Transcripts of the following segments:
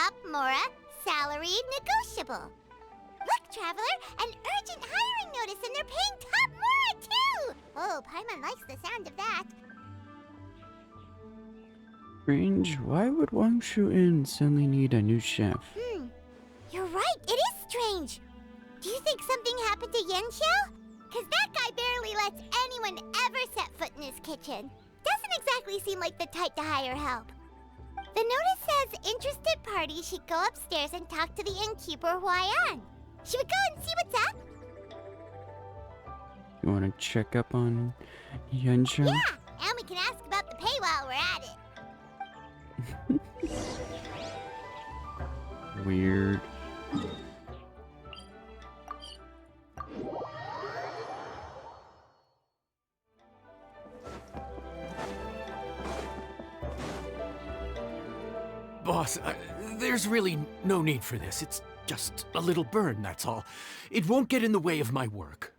top Mora, salary negotiable. Look, Traveler, an urgent hiring notice and they're paying top Mora too! Oh, Paimon likes the sound of that. Strange, why would Wangshu Inn suddenly need a new chef? You're right, it is strange. Do you think something happened to Yenshao? Cause that guy barely lets anyone ever set foot in his kitchen. Doesn't exactly seem like the type to hire help. The notice says interested parties should go upstairs and talk to the innkeeper Huayan. Should we go and see what's up? You want to check up on Yenshao? Yeah, and we can ask about the pay while we're at it. Weird. Boss, there's really no need for this. It's just a little burn, that's all. It won't get in the way of my work.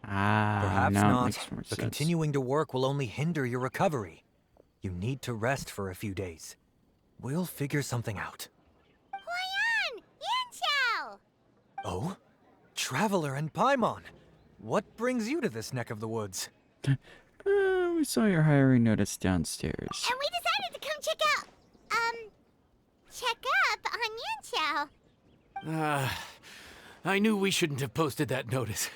Perhaps now it not, makes more but sense. continuing to work will only hinder your recovery. You need to rest for a few days. We'll figure something out. Huayan! Yenshao! Oh? Traveler and Paimon! What brings you to this neck of the woods? We saw your hiring notice downstairs. And we decided to come check up on Yenshao. I knew we shouldn't have posted that notice.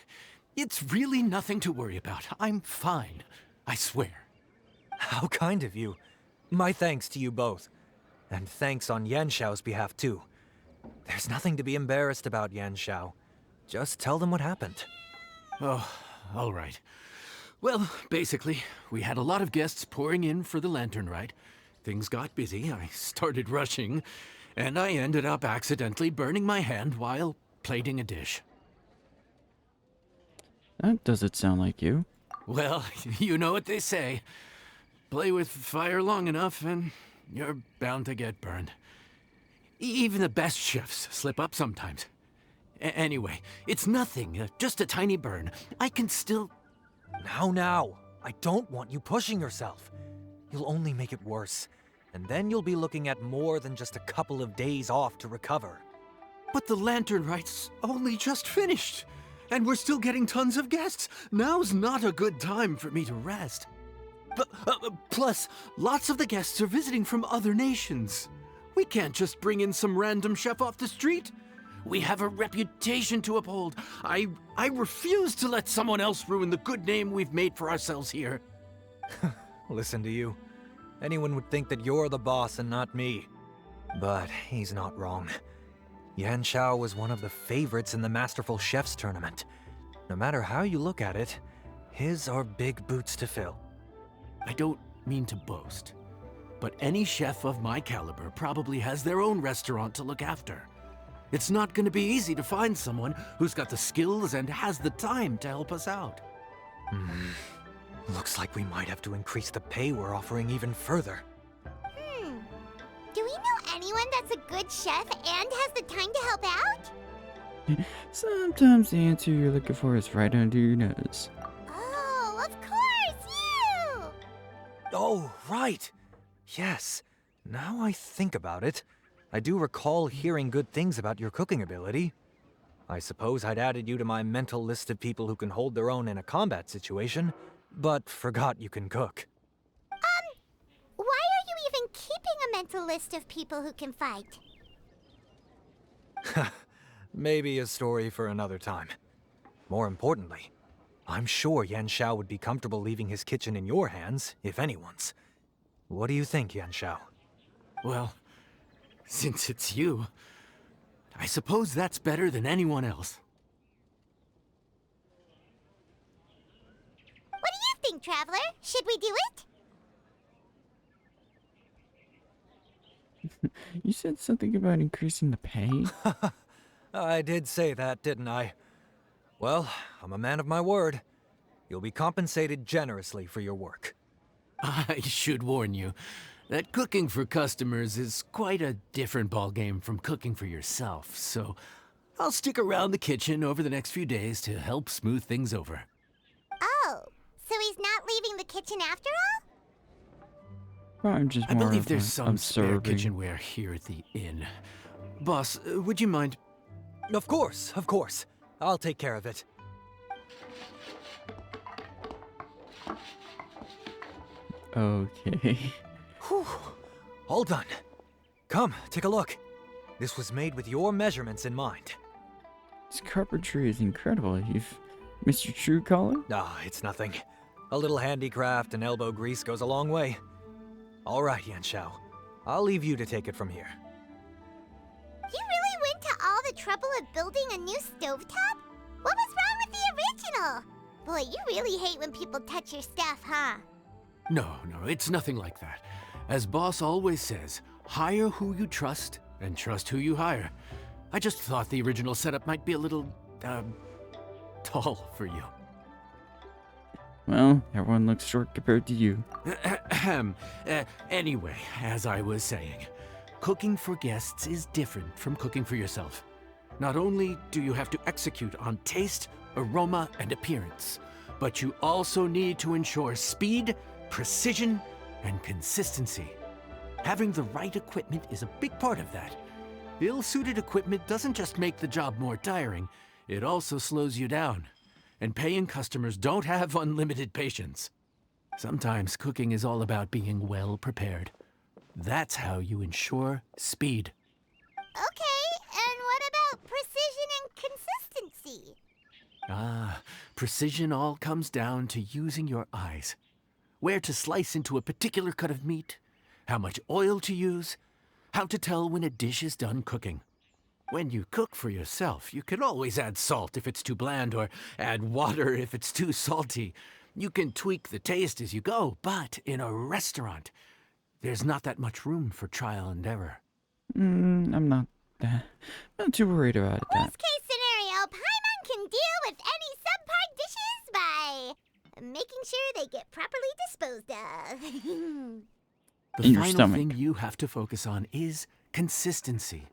It's really nothing to worry about. I'm fine. I swear. How kind of you. My thanks to you both. And thanks on Yanshao's behalf, too. There's nothing to be embarrassed about, Yanshao. Just tell them what happened. Oh, all right. Well, basically, we had a lot of guests pouring in for the lantern ride. Things got busy, I started rushing, and I ended up accidentally burning my hand while plating a dish. That doesn't sound like you. Well, you know what they say. Play with fire long enough and you're bound to get burned. Even the best chefs slip up sometimes. Anyway, it's nothing, just a tiny burn. I can still... Now. I don't want you pushing yourself. You'll only make it worse. And then you'll be looking at more than just a couple of days off to recover. But the lantern ride's only just finished. And we're still getting tons of guests. Now's not a good time for me to rest. Plus, lots of the guests are visiting from other nations. We can't just bring in some random chef off the street. We have a reputation to uphold. I refuse to let someone else ruin the good name we've made for ourselves here. Listen to you. Anyone would think that you're the boss and not me. But he's not wrong. Yanshao was one of the favorites in the Masterful Chefs tournament. No matter how you look at it, his are big boots to fill. I don't mean to boast, but any chef of my caliber probably has their own restaurant to look after. It's not going to be easy to find someone who's got the skills and has the time to help us out. Looks like we might have to increase the pay we're offering even further. Do we know anyone that's a good chef and has the time to help out? Sometimes the answer you're looking for is right under your nose. Oh, of course, you! Oh, right. Yes. Now I think about it, I do recall hearing good things about your cooking ability. I suppose I'd added you to my mental list of people who can hold their own in a combat situation, but forgot you can cook. Why are you even keeping a mental list of people who can fight? Maybe a story for another time. More importantly, I'm sure Yanshao would be comfortable leaving his kitchen in your hands, if anyone's. What do you think, Yanshao? Well, since it's you, I suppose that's better than anyone else. What do you think, Traveler? Should we do it? You said something about increasing the pay? I did say that, didn't I? Well, I'm a man of my word. You'll be compensated generously for your work. I should warn you that cooking for customers is quite a different ballgame from cooking for yourself, so I'll stick around the kitchen over the next few days to help smooth things over. Oh, so he's not leaving the kitchen after all? I'm just I more believe of there's a some spare observing. kitchenware here at the inn. Boss, would you mind? Of course, of course. I'll take care of it. Okay. Whew. All done. Come, take a look. This was made with your measurements in mind. This carpentry is incredible. You've Mr. True Color? Ah, it's nothing. A little handicraft and elbow grease goes a long way. All right, Yan Xiao. I'll leave you to take it from here. You really went to all the trouble of building a new stovetop? What was wrong with the original? Boy, you really hate when people touch your stuff, huh? No, it's nothing like that. As boss always says, hire who you trust and trust who you hire. I just thought the original setup might be a little, tall for you. Well, everyone looks short compared to you. Anyway, as I was saying, cooking for guests is different from cooking for yourself. Not only do you have to execute on taste, aroma, and appearance, but you also need to ensure speed, precision, and consistency. Having the right equipment is a big part of that. Ill-suited equipment doesn't just make the job more tiring, it also slows you down. And paying customers don't have unlimited patience. Sometimes cooking is all about being well prepared. That's how you ensure speed. Okay, and what about precision and consistency? Precision all comes down to using your eyes. Where to slice into a particular cut of meat, how much oil to use, how to tell when a dish is done cooking. When you cook for yourself, you can always add salt if it's too bland or add water if it's too salty. You can tweak the taste as you go, but in a restaurant, there's not that much room for trial and error. I'm not too worried about that. Worst case scenario, Paimon can deal with any subpar dishes by making sure they get properly disposed of. The In your final stomach. thing you have to focus on is consistency.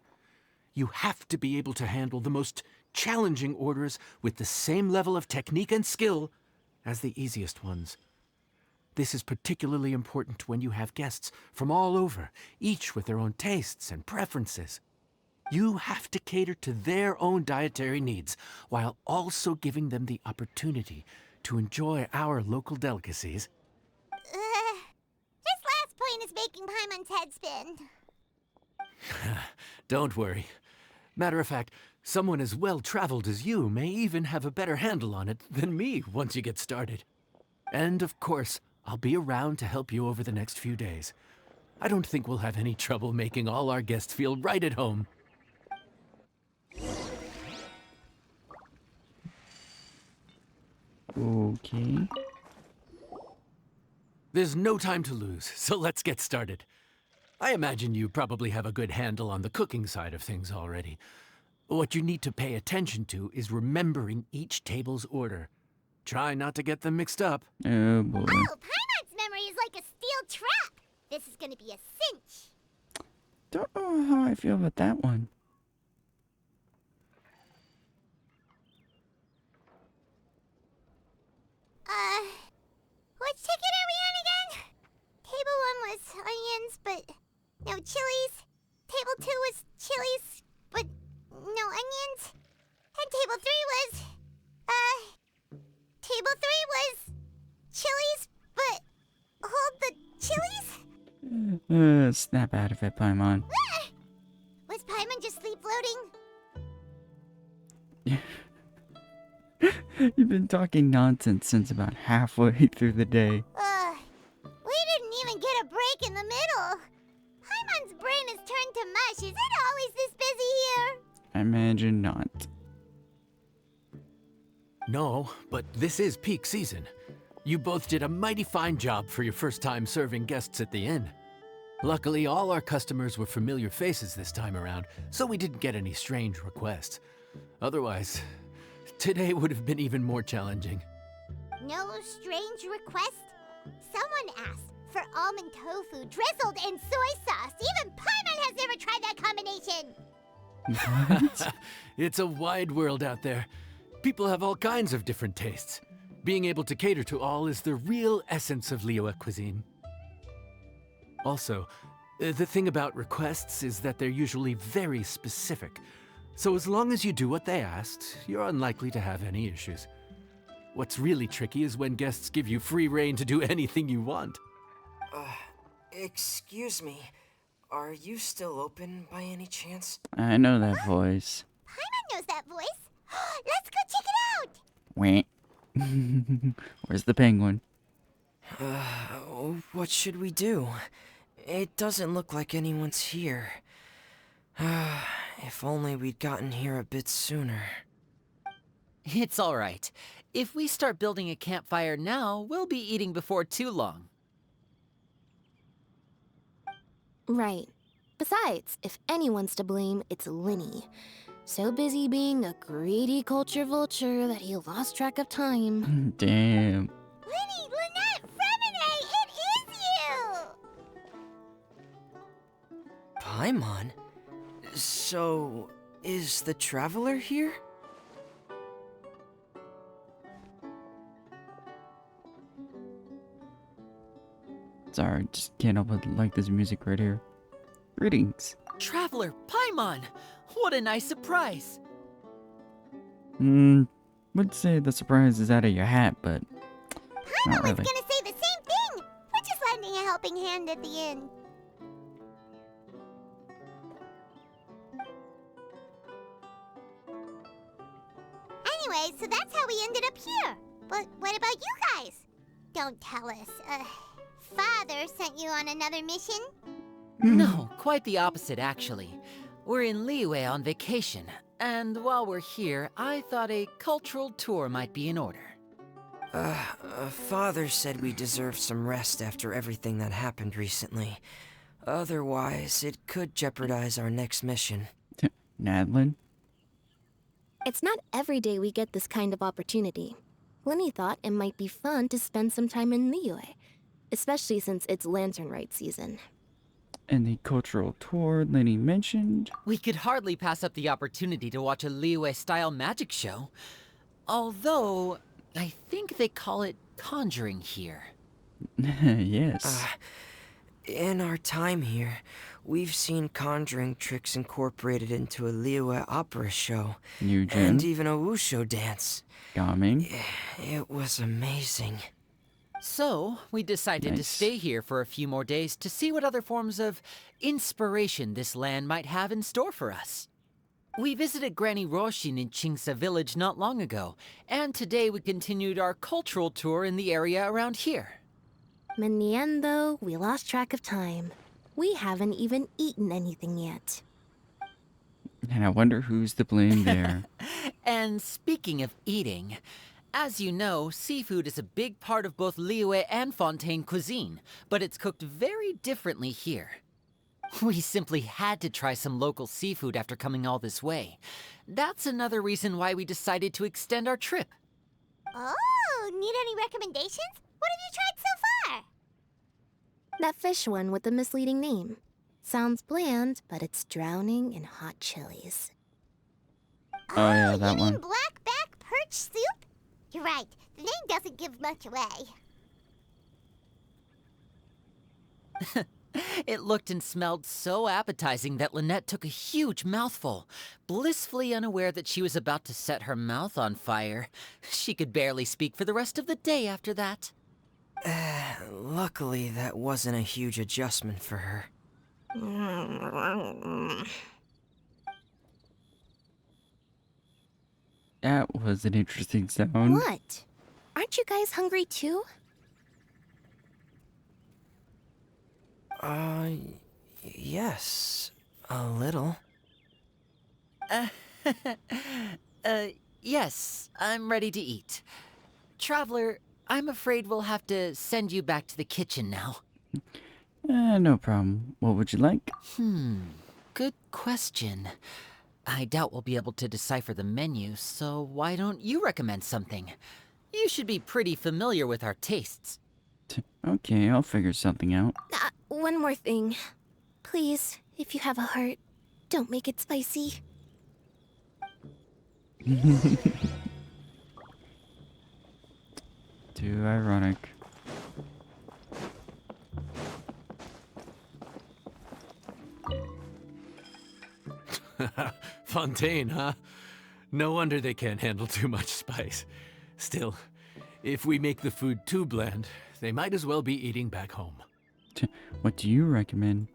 You have to be able to handle the most challenging orders with the same level of technique and skill as the easiest ones. This is particularly important when you have guests from all over, each with their own tastes and preferences. You have to cater to their own dietary needs while also giving them the opportunity to enjoy our local delicacies. This last point is making Paimon's head spin. Don't worry. Matter of fact, someone as well-traveled as you may even have a better handle on it than me once you get started. And of course, I'll be around to help you over the next few days. I don't think we'll have any trouble making all our guests feel right at home. Okay. There's no time to lose, so let's get started. I imagine you probably have a good handle on the cooking side of things already. What you need to pay attention to is remembering each table's order. Try not to get them mixed up. Oh boy. Oh, Paimon's memory is like a steel trap. This is gonna be a cinch. Don't know how I feel about that one. Which ticket are we on again? Table 1 was onions, but no chilies. Table 2 was chilies, but no onions. And table 3 was, table 3 was chilies, but hold the chilies? Snap out of it, Paimon. Ah! Was Paimon just sleep floating? You've been talking nonsense since about halfway through the day. We didn't even get a break in the middle. Paimon's brain has turned to mush. Is it always this busy here? I imagine not. No, but this is peak season. You both did a mighty fine job for your first time serving guests at the inn. Luckily, all our customers were familiar faces this time around, so we didn't get any strange requests. Otherwise, today would have been even more challenging. No strange request? Someone asked for almond tofu drizzled in soy sauce. Even Paimon has never tried that combination. What? It's a wide world out there. People have all kinds of different tastes. Being able to cater to all is the real essence of Liyue cuisine. Also, the thing about requests is that they're usually very specific. So as long as you do what they asked, you're unlikely to have any issues. What's really tricky is when guests give you free rein to do anything you want. Excuse me. Are you still open by any chance? I know that voice. Paimon knows that voice. Let's go check it out. Wait. Where's the penguin? What should we do? It doesn't look like anyone's here. If only we'd gotten here a bit sooner. It's all right. If we start building a campfire now, we'll be eating before too long. Right. Besides, if anyone's to blame, it's Linny. So busy being a greedy culture vulture that he lost track of time. Damn. Linny, Lynette, Fremine, it is you! Paimon? So, is the Traveler here? Sorry, just can't help but like this music right here. Greetings. Traveler, Paimon! What a nice surprise! Would say the surprise is out of your hat, but Paimon not was really. gonna say the same thing. We're just lending a helping hand at the end. Anyway, so that's how we ended up here. But what about you guys? Don't tell us. Father sent you on another mission? No, quite the opposite, actually. We're in Liyue on vacation, and while we're here, I thought a cultural tour might be in order. Father said we deserve some rest after everything that happened recently. Otherwise, it could jeopardize our next mission. Nadlin? It's not every day we get this kind of opportunity. Linny thought it might be fun to spend some time in Liyue, especially since it's Lantern Rite season. And the cultural tour Lenny mentioned? We could hardly pass up the opportunity to watch a Liyue-style magic show. Although, I think they call it conjuring here. Yes. In our time here, we've seen conjuring tricks incorporated into a Liyue opera show. New And gym. even a wushu dance. Gaming. It was amazing. So, we decided to Nice. stay here for a few more days to see what other forms of inspiration this land might have in store for us. We visited Granny Roshin in Chingsa village not long ago, and today we continued our cultural tour in the area around here. In the end, though, we lost track of time. We haven't even eaten anything yet. And I wonder who's to blame there. And speaking of eating, as you know, seafood is a big part of both Liyue and Fontaine cuisine, but it's cooked very differently here. We simply had to try some local seafood after coming all this way. That's another reason why we decided to extend our trip. Oh, need any recommendations? What have you tried so far? That fish one with the misleading name. Sounds bland, but it's drowning in hot chilies. Oh, yeah, you that mean one. blackback perch soup? You're right. The name doesn't give much away. It looked and smelled so appetizing that Lynette took a huge mouthful, blissfully unaware that she was about to set her mouth on fire. She could barely speak for the rest of the day after that. Luckily, that wasn't a huge adjustment for her. That was an interesting sound. What? Aren't you guys hungry too? Yes, a little. Yes, I'm ready to eat. Traveler, I'm afraid we'll have to send you back to the kitchen now. No problem. What would you like? Good question. I doubt we'll be able to decipher the menu, so why don't you recommend something? You should be pretty familiar with our tastes. Okay, I'll figure something out. One more thing. Please, if you have a heart, don't make it spicy. Too ironic. Fontaine, huh? No wonder they can't handle too much spice. Still, if we make the food too bland, they might as well be eating back home. What do you recommend?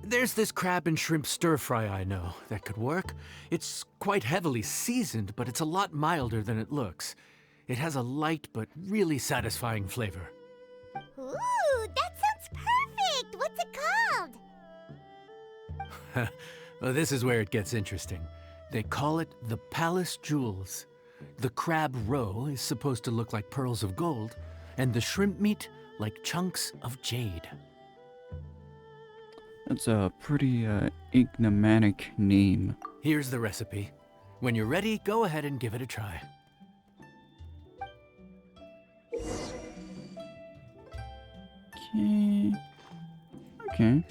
There's this crab and shrimp stir fry I know that could work. It's quite heavily seasoned, but it's a lot milder than it looks. It has a light but really satisfying flavor. Ooh, that sounds perfect! What's it called? Well, this is where it gets interesting. They call it the Palace Jewels. The crab roe is supposed to look like pearls of gold, and the shrimp meat like chunks of jade. That's a pretty enigmatic name. Here's the recipe. When you're ready, go ahead and give it a try. Okay. Okay.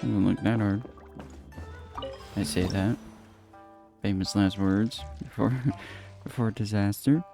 Doesn't look that hard. I say that. Famous last words before disaster.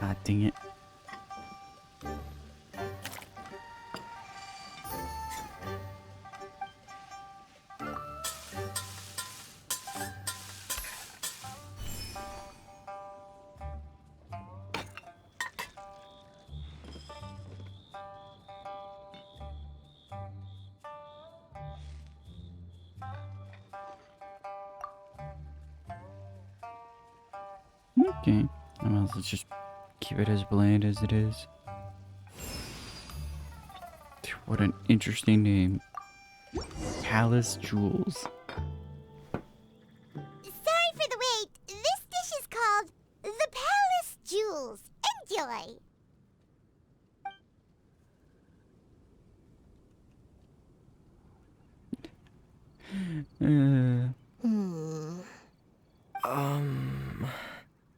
Ah, dang it. Okay. Well, let's just keep it as bland as it is. What an interesting name. Palace Jewels. Sorry for the wait. This dish is called the Palace Jewels. Enjoy!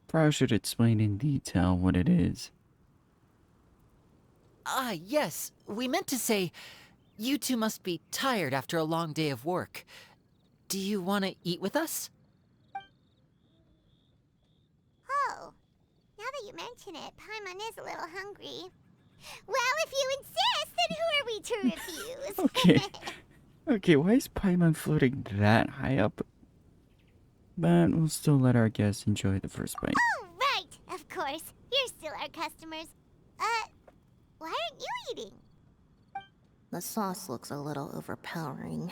Probably should explain in detail what it is. Ah, yes. We meant to say, you two must be tired after a long day of work. Do you want to eat with us? Oh, now that you mention it, Paimon is a little hungry. Well, if you insist, then who are we to refuse? Okay. Okay, why is Paimon floating that high up? But we'll still let our guests enjoy the first bite. Oh, right! Of course. You're still our customers. Why aren't you eating? The sauce looks a little overpowering.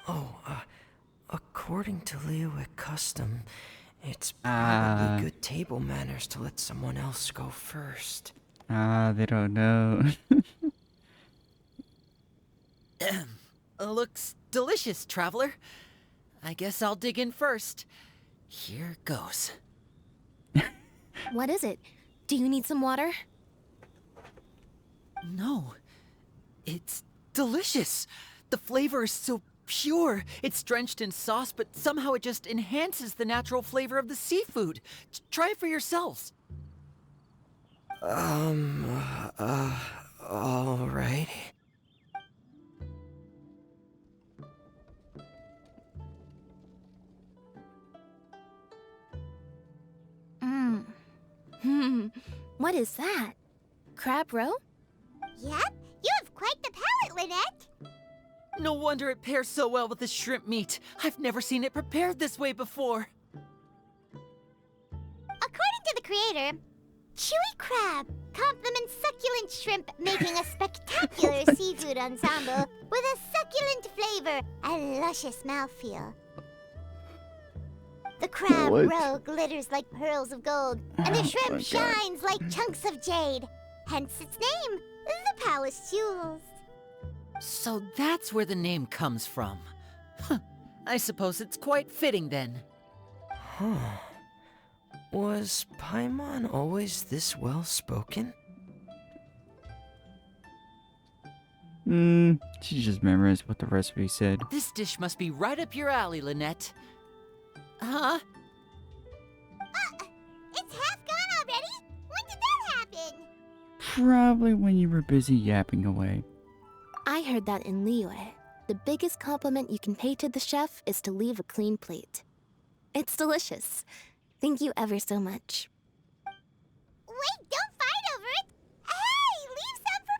Oh, according to Liyue custom, it's Ah. probably good table manners to let someone else go first. Ah, they don't know. Looks delicious, traveler. I guess I'll dig in first. Here goes. What is it? Do you need some water? No, it's delicious. The flavor is so pure. It's drenched in sauce, but somehow it just enhances the natural flavor of the seafood. Try it for yourselves. Alright. What is that? Crab roe? Yep, you have quite the palate, Lynette. No wonder it pairs so well with the shrimp meat. I've never seen it prepared this way before. According to the creator, chewy crab complements succulent shrimp, making a spectacular seafood ensemble with a succulent flavor and luscious mouthfeel. The crab What? roe glitters like pearls of gold, and the Oh shrimp my God. shines like chunks of jade. Hence its name, the Palace Jewels. So that's where the name comes from. Huh. I suppose it's quite fitting then. Huh. Was Paimon always this well spoken? She just memorized what the recipe said. This dish must be right up your alley, Lynette. Huh? It's half gone already? When did that happen? Probably when you were busy yapping away. I heard that in Liyue, the biggest compliment you can pay to the chef is to leave a clean plate. It's delicious. Thank you ever so much. Wait, don't fight over it! Hey, leave some for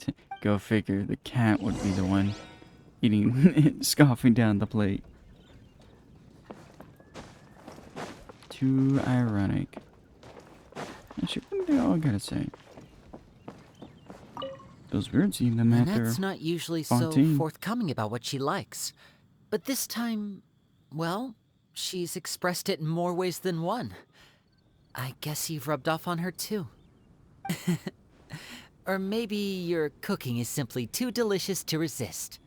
Paimon! Go figure, the cat would be the one eating, scoffing down the plate. Too ironic. Actually, what do they all gotta say? Those weird seeing them at their Lynette's not usually so Fontaine. forthcoming about what she likes. But this time, well, she's expressed it in more ways than one. I guess you've rubbed off on her too. Or maybe your cooking is simply too delicious to resist.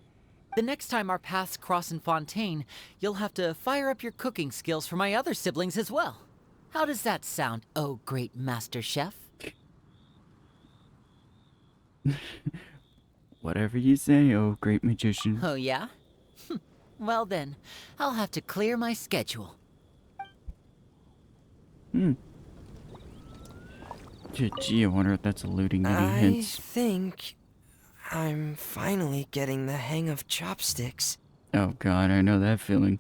The next time our paths cross in Fontaine, you'll have to fire up your cooking skills for my other siblings as well. How does that sound, oh great master chef? Whatever you say, oh great magician. Oh yeah? Well then, I'll have to clear my schedule. Gee, I wonder if that's eluding any I hints. think I'm finally getting the hang of chopsticks. Oh god, I know that feeling.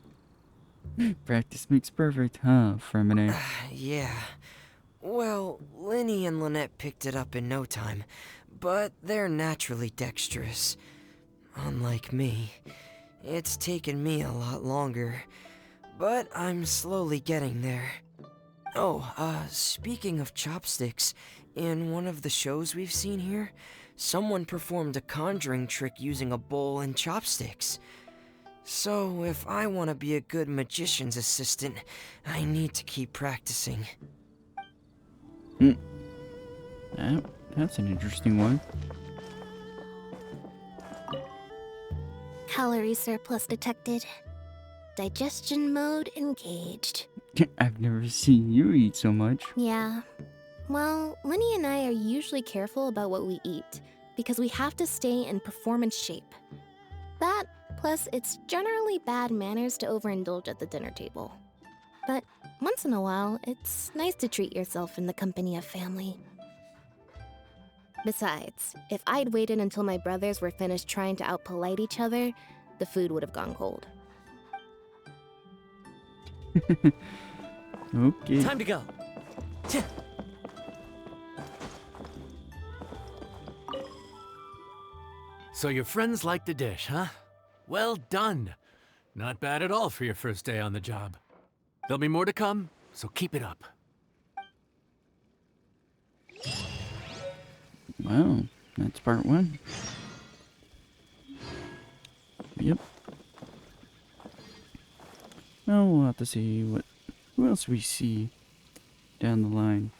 Practice makes perfect, huh, Fremine? Yeah. Well, Linny and Lynette picked it up in no time, but they're naturally dexterous. Unlike me, it's taken me a lot longer, but I'm slowly getting there. Oh, speaking of chopsticks, in one of the shows we've seen here, someone performed a conjuring trick using a bowl and chopsticks. So, if I want to be a good magician's assistant, I need to keep practicing. That's an interesting one. Calorie surplus detected. Digestion mode engaged. I've never seen you eat so much. Yeah. Well, Linny and I are usually careful about what we eat because we have to stay in performance shape. That, plus it's generally bad manners to overindulge at the dinner table. But once in a while, it's nice to treat yourself in the company of family. Besides, if I'd waited until my brothers were finished trying to outpolite each other, the food would have gone cold. Okay. Time to go. So your friends like the dish, huh? Well done. Not bad at all for your first day on the job. There'll be more to come, so keep it up. Well, that's part one. Yep. Well, we'll have to see who else we see down the line.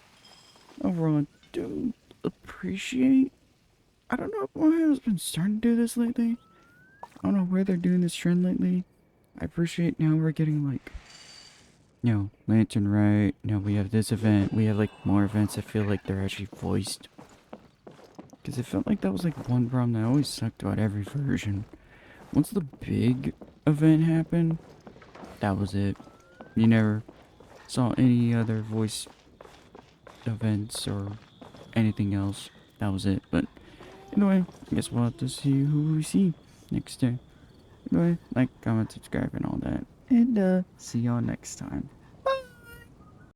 Overall, I do appreciate. I don't know if Ohio has been starting to do this lately. I don't know where they're doing this trend lately. I appreciate now we're getting like, you know, Lantern Right. Now we have this event. We have like more events that feel like they're actually voiced. Because it felt like that was like one problem that always sucked about every version. Once the big event happened, that was it. You never saw any other voice events or anything else. That was it. But anyway, I guess we'll have to see who we see next day. Anyway, like, comment, subscribe, and all that. And see y'all next time.